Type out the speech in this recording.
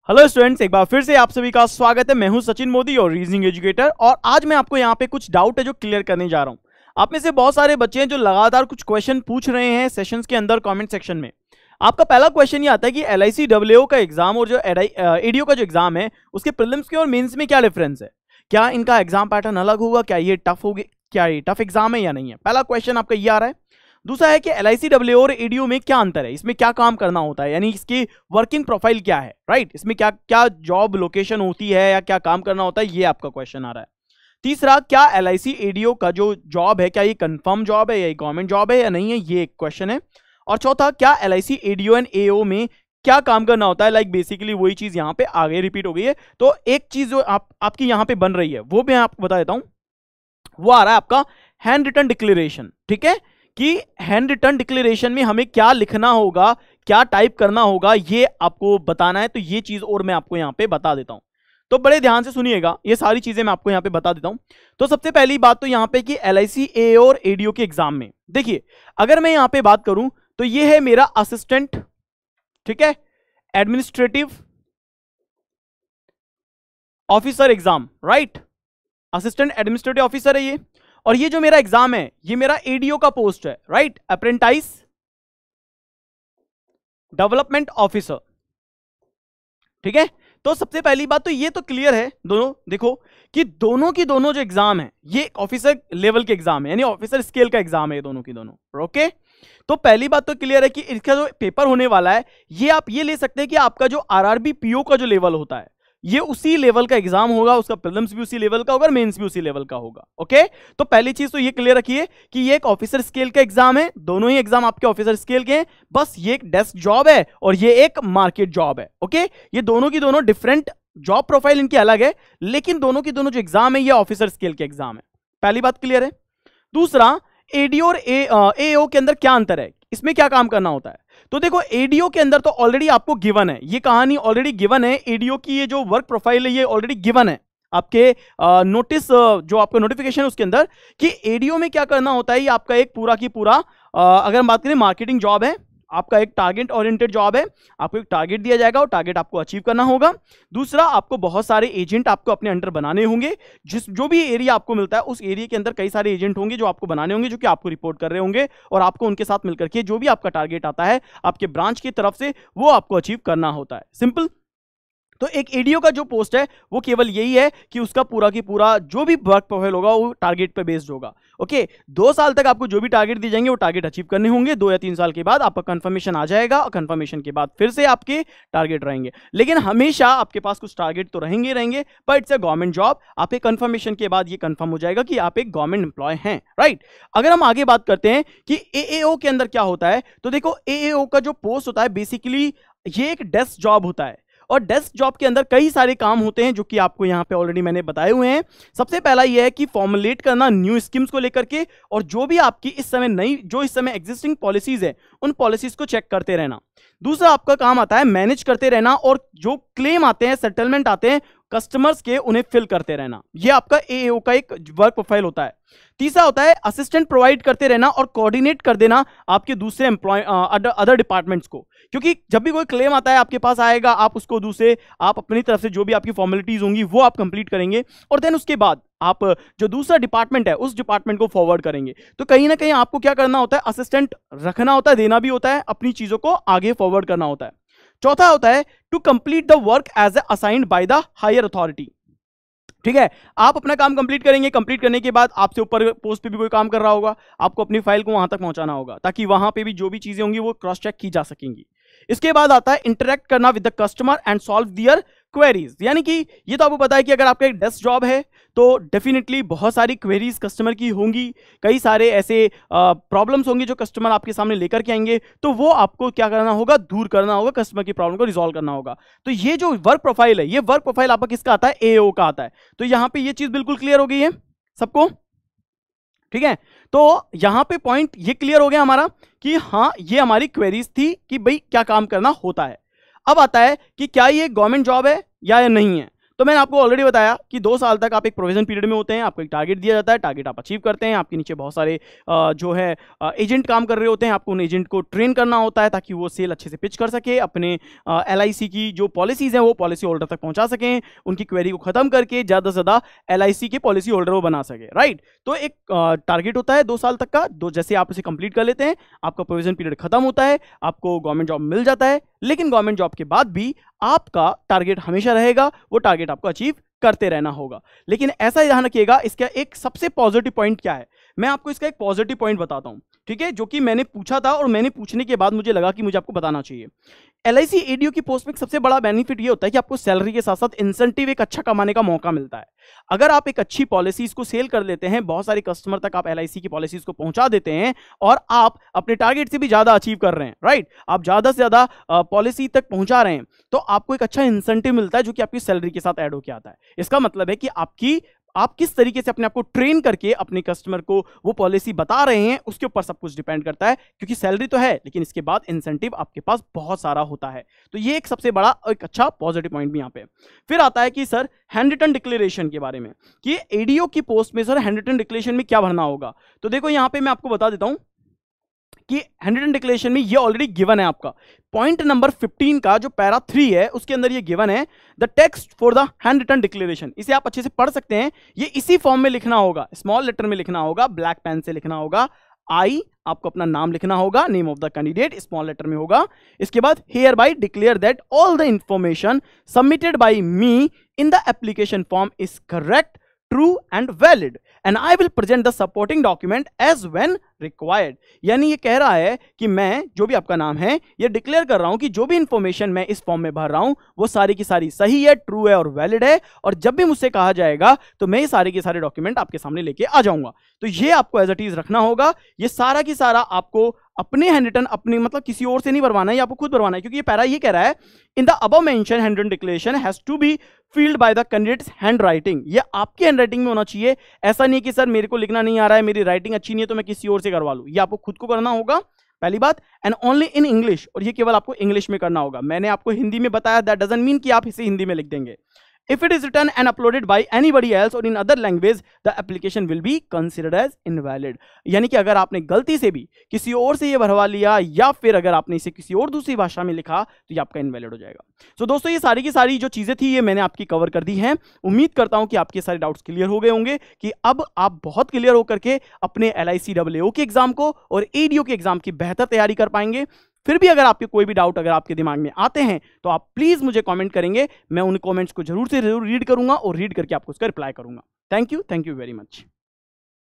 Hello students, एक बार फिर से आप सभी का स्वागत है। मैं हूं सचिन मोदी और रीजनिंग एजुकेटर, और आज मैं आपको यहां पे कुछ डाउट है जो क्लियर करने जा रहा हूं। आप में से बहुत सारे बच्चे हैं जो लगातार कुछ क्वेश्चन पूछ रहे हैं सेशंस के अंदर कमेंट सेक्शन में। आपका पहला क्वेश्चन ये आता है कि LIC-WO का एग्जाम और जो ADO का जो एग्जाम है उसके प्रीलिम्स के और मेंस में क्या डिफरेंस है, क्या इनका एग्जाम पैटर्न अलग होगा, क्या ये टफ होगी, क्या ये टफ एग्जाम है या नहीं है। पहला क्वेश्चन आपका ये आ रहा है। दूसरा है कि LIC-WO और ADO में क्या अंतर है, इसमें क्या काम करना होता है, यानी इसकी वर्किंग प्रोफाइल क्या है, राइट, इसमें क्या क्या जॉब लोकेशन होती है या क्या काम करना होता है, ये आपका क्वेश्चन आ रहा है। तीसरा, क्या LIC-ADO का जो जॉब है क्या ये कंफर्म जॉब है या गवर्नमेंट जॉब है या नहीं है, ये एक क्वेश्चन है। और चौथा, क्या LIC-ADO एंड AO में क्या काम करना होता है, लाइक बेसिकली वही चीज यहाँ पे आगे रिपीट हो गई है। तो एक चीज जो आपकी यहाँ पे बन रही है वो मैं आपको बता देता हूं, वो आ रहा है आपका हैंड रिटन डिक्लेरेशन। ठीक है, कि हैंड रिटन डिक्लेरेशन में हमें क्या लिखना होगा, क्या टाइप करना होगा, ये आपको बताना है। तो ये चीज और मैं आपको यहां पे बता देता हूं, तो बड़े ध्यान से सुनिएगा, ये सारी चीजें मैं आपको यहां पे बता देता हूं। तो सबसे पहली बात तो यहां पे कि LIC-AO और ADO के एग्जाम में देखिए, अगर मैं यहां पे बात करूं तो ये है मेरा असिस्टेंट, ठीक है, administrative officer exam, right, assistant administrative officer है ये। और ये जो मेरा एग्जाम है ये मेरा ADO का पोस्ट है, राइट, अप्रेंटाइज डेवलपमेंट ऑफिसर। ठीक है, तो सबसे पहली बात तो ये तो क्लियर है दोनों, देखो कि दोनों की दोनों जो एग्जाम है ये ऑफिसर लेवल के एग्जाम है, यानी ऑफिसर स्केल का एग्जाम है दोनों की दोनों। ओके, तो पहली बात तो क्लियर है कि इसका जो पेपर होने वाला है ये आप ये ले सकते हैं कि आपका जो RRB PO का जो लेवल होता है ये उसी लेवल का एग्जाम होगा, उसका प्रीलिम्स भी उसी लेवल का होगा, मेंस भी उसी लेवल का होगा। ओके, तो पहली चीज तो ये क्लियर रखिए कि ये एक ऑफिसर स्केल का एग्जाम है, दोनों ही एग्जाम आपके ऑफिसर स्केल के हैं, बस ये एक डेस्क जॉब है और ये एक मार्केट जॉब है। ओके, ये दोनों की दोनों डिफरेंट जॉब प्रोफाइल इनकी अलग है, लेकिन दोनों की दोनों जो एग्जाम है ये ऑफिसर स्केल के एग्जाम है। पहली बात क्लियर है। दूसरा, ADO और AO के अंदर क्या अंतर है, इसमें क्या काम करना होता है। तो देखो ADO के अंदर तो ऑलरेडी आपको गिवन है, ये कहानी ऑलरेडी गिवन है, ADO की ये जो वर्क प्रोफाइल है ये ऑलरेडी गिवन है आपके नोटिस, जो आपका नोटिफिकेशन है उसके अंदर, कि ADO में क्या करना होता है। ये आपका एक पूरा की पूरा अगर हम बात करें मार्केटिंग जॉब है, आपका एक टारगेट ओरिएंटेड जॉब है, आपको एक टारगेट दिया जाएगा और टारगेट आपको अचीव करना होगा। दूसरा, आपको बहुत सारे एजेंट आपको अपने अंडर बनाने होंगे, जो भी एरिया आपको मिलता है उस एरिया के अंदर कई सारे एजेंट होंगे जो आपको बनाने होंगे, जो कि आपको रिपोर्ट कर रहे होंगे, और आपको उनके साथ मिलकर के जो भी आपका टारगेट आता है आपके ब्रांच की तरफ से वो आपको अचीव करना होता है। सिंपल। तो एक ADO का जो पोस्ट है वो केवल यही है कि उसका पूरा की पूरा जो भी वर्क प्रोफाइल होगा वो टारगेट पे बेस्ड होगा। ओके, 2 साल तक आपको जो भी टारगेट दिए जाएंगे वो टारगेट अचीव करने होंगे, 2 या 3 साल के बाद आपका कंफर्मेशन आ जाएगा और कंफर्मेशन के बाद फिर से आपके टारगेट रहेंगे, लेकिन हमेशा आपके पास कुछ टारगेट तो रहेंगे, पर इट्स अ गवर्नमेंट जॉब। आपके कंफर्मेशन के बाद ये कंफर्म हो जाएगा कि आप एक गवर्नमेंट एम्प्लॉय हैं, राइट। अगर हम आगे बात करते हैं कि AAO के अंदर क्या होता है, तो देखो AAO का जो पोस्ट होता है बेसिकली ये एक डेस्क जॉब होता है, और डेस्क जॉब के अंदर कई सारे काम होते हैं जो कि आपको यहां पे ऑलरेडी मैंने बताए हुए हैं। सबसे पहला यह है कि फॉर्मुलेट करना न्यू स्कीम्स को लेकर के, और जो भी आपकी इस समय एग्जिस्टिंग पॉलिसीज है उन पॉलिसीज को चेक करते रहना। दूसरा आपका काम आता है मैनेज करते रहना, और जो क्लेम आते हैं, सेटलमेंट आते हैं कस्टमर्स के, उन्हें फिल करते रहना। यह आपका AAO का एक वर्क प्रोफाइल होता है। तीसरा होता है असिस्टेंट प्रोवाइड करते रहना और कोऑर्डिनेट कर देना आपके दूसरे एम्प्लॉय अदर डिपार्टमेंट्स को, क्योंकि जब भी कोई क्लेम आता है आपके पास आएगा, आप उसको आप अपनी तरफ से जो भी आपकी फॉर्मेलिटीज होंगी वो आप कंप्लीट करेंगे, और देन उसके बाद आप जो दूसरा डिपार्टमेंट है उस डिपार्टमेंट को फॉरवर्ड करेंगे। तो कहीं ना कहीं आपको क्या करना होता है, असिस्टेंट रखना होता है, देना भी होता है, अपनी चीजों को आगे फॉरवर्ड करना होता है। चौथा होता है to complete the work as assigned by the higher authority. ठीक है, आप अपना काम कंप्लीट करेंगे, कंप्लीट करने के बाद आपसे ऊपर पोस्ट पे भी कोई काम कर रहा होगा, आपको अपनी फाइल को वहां तक पहुंचाना होगा ताकि वहां पे भी जो भी चीजें होंगी वो क्रॉस चेक की जा सकेंगी। इसके बाद आता है इंटरेक्ट करना with the customer and solve their queries, यानी कि ये तो आपको पता है कि अगर आपका एक डेस्क जॉब है तो डेफिनेटली बहुत सारी क्वेरीज कस्टमर की होंगी, कई सारे ऐसे प्रॉब्लम्स होंगे जो कस्टमर आपके सामने लेकर के आएंगे, तो वो आपको क्या करना होगा, दूर करना होगा, कस्टमर की प्रॉब्लम को रिजॉल्व करना होगा। तो ये जो वर्क प्रोफाइल है, ये वर्क प्रोफाइल आपका किसका आता है, AAO का आता है। तो यहां पे ये चीज बिल्कुल क्लियर हो गई है सबको, ठीक है। तो यहां पे पॉइंट ये क्लियर हो गया हमारा कि हाँ ये हमारी क्वेरीज थी कि भाई क्या काम करना होता है। अब आता है कि क्या ये गवर्नमेंट जॉब है या नहीं है। तो मैंने आपको ऑलरेडी बताया कि 2 साल तक आप एक प्रोविजन पीरियड में होते हैं, आपको एक टारगेट दिया जाता है, टारगेट आप अचीव करते हैं, आपके नीचे बहुत सारे जो है एजेंट काम कर रहे होते हैं, आपको उन एजेंट को ट्रेन करना होता है ताकि वो सेल अच्छे से पिच कर सके, अपने LIC की जो पॉलिसीज हैं वो पॉलिसी होल्डर तक पहुंचा सकें, उनकी क्वेरी को खत्म करके ज़्यादा से ज़्यादा LIC के पॉलिसी होल्डर वो बना सके, राइट। तो एक टारगेट होता है 2 साल तक का, जैसे आप इसे कंप्लीट कर लेते हैं आपका प्रोविजन पीरियड खत्म होता है, आपको गवर्नमेंट जॉब मिल जाता है। लेकिन गवर्नमेंट जॉब के बाद भी आपका टारगेट हमेशा रहेगा, वो टारगेट आपको अचीव करते रहना होगा। लेकिन ऐसा ध्यान रखिएगा, इसका एक सबसे पॉजिटिव पॉइंट क्या है, मैं आपको इसका एक पॉजिटिव पॉइंट बताता हूं, ठीक है, जो कि मैंने पूछा था और मैंने पूछने के बाद मुझे लगा कि मुझे आपको बताना चाहिए। LIC ADO की पोस्ट में सबसे बड़ा बेनिफिट ये होता है कि आपको सैलरी के साथ साथ इंसेंटिव एक अच्छा कमाने का मौका मिलता है। अगर आप एक अच्छी पॉलिसीज को सेल कर लेते हैं, बहुत सारे कस्टमर तक आप LIC की पॉलिसीज को पहुंचा देते हैं और आप अपने टारगेट से भी ज्यादा अचीव कर रहे हैं, राइट, आप ज्यादा से ज्यादा पॉलिसी तक पहुंचा रहे हैं, तो आपको एक अच्छा इंसेंटिव मिलता है जो कि आपकी सैलरी के साथ ऐड होकर आता है। इसका मतलब है कि आप किस तरीके से अपने आप को ट्रेन करके अपने कस्टमर को वो पॉलिसी बता रहे हैं, उसके ऊपर सब कुछ डिपेंड करता है, क्योंकि सैलरी तो है लेकिन इसके बाद इंसेंटिव आपके पास बहुत सारा होता है। तो ये एक सबसे बड़ा एक अच्छा पॉजिटिव पॉइंट भी यहाँ पे। फिर आता है कि सर हैंड रिटन डिक्लेरेशन के बारे में, कि ADO की पोस्ट में सर हैंड रिटन डिक्लेरेशन में क्या भरना होगा। तो देखो यहाँ पे मैं आपको बता देता हूं कि हैंड रिटन डिक्लेरेशन में ये ऑलरेडी गिवन है आपका पॉइंट नंबर 15 का जो पैरा 3 है उसके अंदर ये गिवन है, the text for the handwritten declaration. इसे आप अच्छे से पढ़ सकते हैं, ये इसी फॉर्म में लिखना होगा, स्मॉल लेटर में लिखना होगा, ब्लैक पेन से लिखना होगा, आपको अपना नाम लिखना होगा, name of the candidate small letter में होगा, इसके बाद hereby declare that all the information submitted by me in the application form is correct, true and valid and I will present the supporting document as when required. यानी ये कह रहा है कि मैं जो भी आपका नाम है ये डिक्लेयर कर रहा हूं कि जो भी इंफॉर्मेशन मैं इस फॉर्म में भर रहा हूं वो सारी की सारी सही है, ट्रू है और वैलिड है, और जब भी मुझसे कहा जाएगा तो मैं ये सारे के सारे डॉक्यूमेंट आपके सामने लेके आ जाऊंगा। तो ये आपको एज इट इज रखना होगा, ये सारा की सारा आपको अपने हैंड रिटन अपने मतलब किसी और से नहीं भरवाना है, ये आपको खुद भरवाना है, क्योंकि ये पैरा ये कह रहा है in the above mention handwritten declaration has to be filled by the candidates handwriting. ये आपकी हैंड राइटिंग में होना चाहिए, ऐसा नहीं कि सर मेरे को लिखना नहीं आ रहा है, मेरी राइटिंग अच्छी नहीं है तो मैं किसी और से करवा लूं। ये आपको खुद को करना होगा पहली बात, एंड ओनली इन इंग्लिश, और ये केवल आपको इंग्लिश में करना होगा। मैंने आपको हिंदी में बताया, दैट डजंट मीन कि आप इसे हिंदी में लिख देंगे। If it is written and uploaded by anybody else or in other language, the application will be considered as invalid। यानी कि अगर आपने गलती से भी किसी और से ये भरवा लिया या फिर अगर आपने इसे किसी और दूसरी भाषा में लिखा तो ये आपका इनवैलिड हो जाएगा। तो दोस्तों ये सारी की सारी जो चीजें थी ये मैंने आपकी कवर कर दी हैं। उम्मीद करता हूं कि आपके सारे डाउट्स क्लियर हो गए होंगे, कि अब आप बहुत क्लियर होकर के अपने LIC AAO के एग्जाम को और ADO के एग्जाम की बेहतर तैयारी कर पाएंगे। फिर भी अगर आपके कोई भी डाउट अगर आपके दिमाग में आते हैं तो आप प्लीज मुझे कमेंट करेंगे, मैं उन कमेंट्स को जरूर से जरूर रीड करूंगा और रीड करके आपको उसका रिप्लाई करूंगा। Thank you very much.